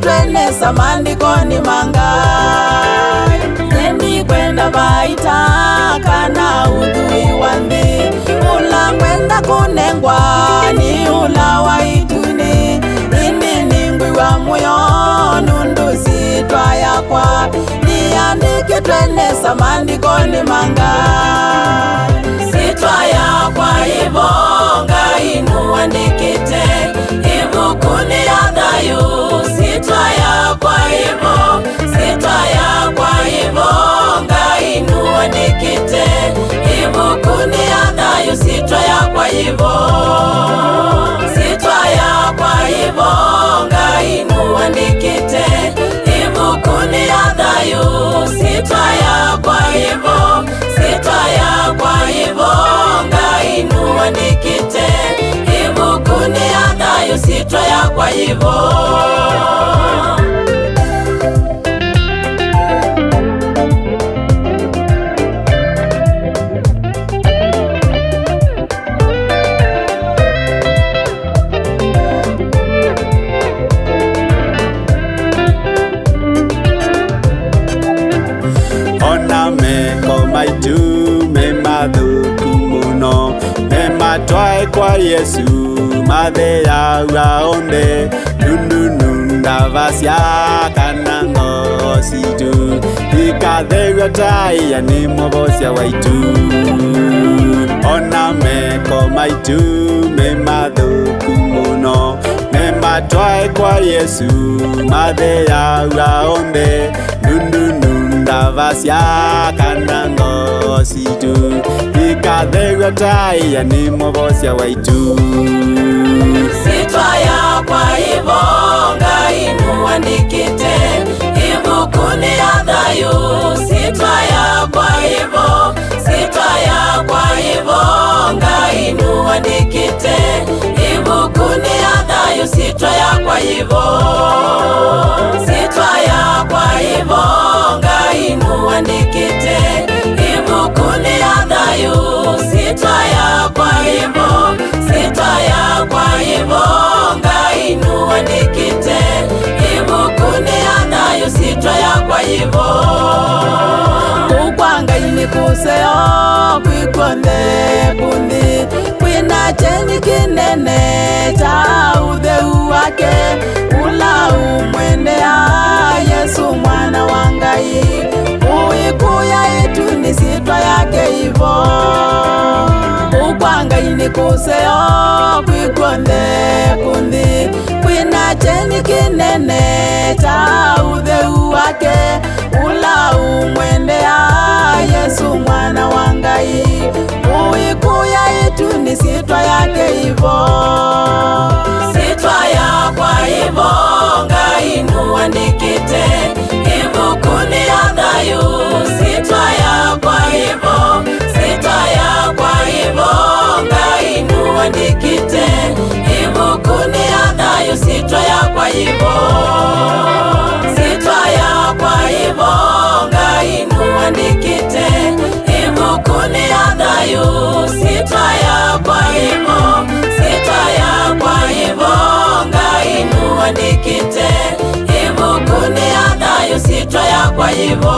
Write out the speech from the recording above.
twene samandikoni mangai Neni kwenda baita kana udhui wandi Ula kwenda kunengwa ni ula waituni Ini ningwi wa moyo nundu sitwa yakwa Niandike twene samandikoni mangai Sitwa yakwa ivo ngai nuandikite Ibukuni ya thayu sitwa yakwa ivo Sitwa yakwa ivo ngai nuandikite Ibukuni ya thayu sitwa yakwa ivo Sitwa yakwa ivo ngai nuandikite Ibukuni ya thayu sitwa yakwa ivo Sitwa yakwa ivo ngai nuandikite Ibukuni ya thayu sitwa yakwa ivo Matwae kwa Yesu mathea waonde nununda vasya kana ngositu ikathegwa tai ya ni mobosya waitu ona meko maitu me mathuku muno me matwae kwa Yesu mathea waonde nununda vasya kana ngositu ikathegwa tai ya ni mobosya waitu Sitwa yakwa ivo ngai nuandikite Ibukuni ya thayu sitwa yakwa ivo Sitwa yakwa ivo ngai nuandikite Ibukuni ya thayu sitwa yakwa ivo Sitwa yakwa ivo ngai nuandikite Ibukuni ya thayu sitwa yakwa ivo Sitwa yakwa ivo ngai nuandikite Ibukuni ya thayu sitwa yakwa ivo Ukwanga ini kuseo kwikonde kundi Kwina cheni kinene cha udheu wake Ula umwendea Yesu mwana wangai Uikuya itu ni sitwa yake ivo Ukwanga ini kuseo kwikonde kundi Kwina cheni kinene cha udheu wake Ula umwendea Yesu mwana wangai Uikuya itu ni sitwa yake ivo Sitwa yakwa ivo ngai nuandikite Ibukuni ya thayu sitwa yakwa ivo Sitwa yakwa ivo ngai nuandikite Ibukuni ya thayu sitwa yakwa ivo Sitwa yakwa ivo ngai nuandikite Ibukuni ya thayu sitwa yakwa ivo Sitwa yakwa ivo ngai nuandikite Ibukuni ya thayu sitwa yakwa ivo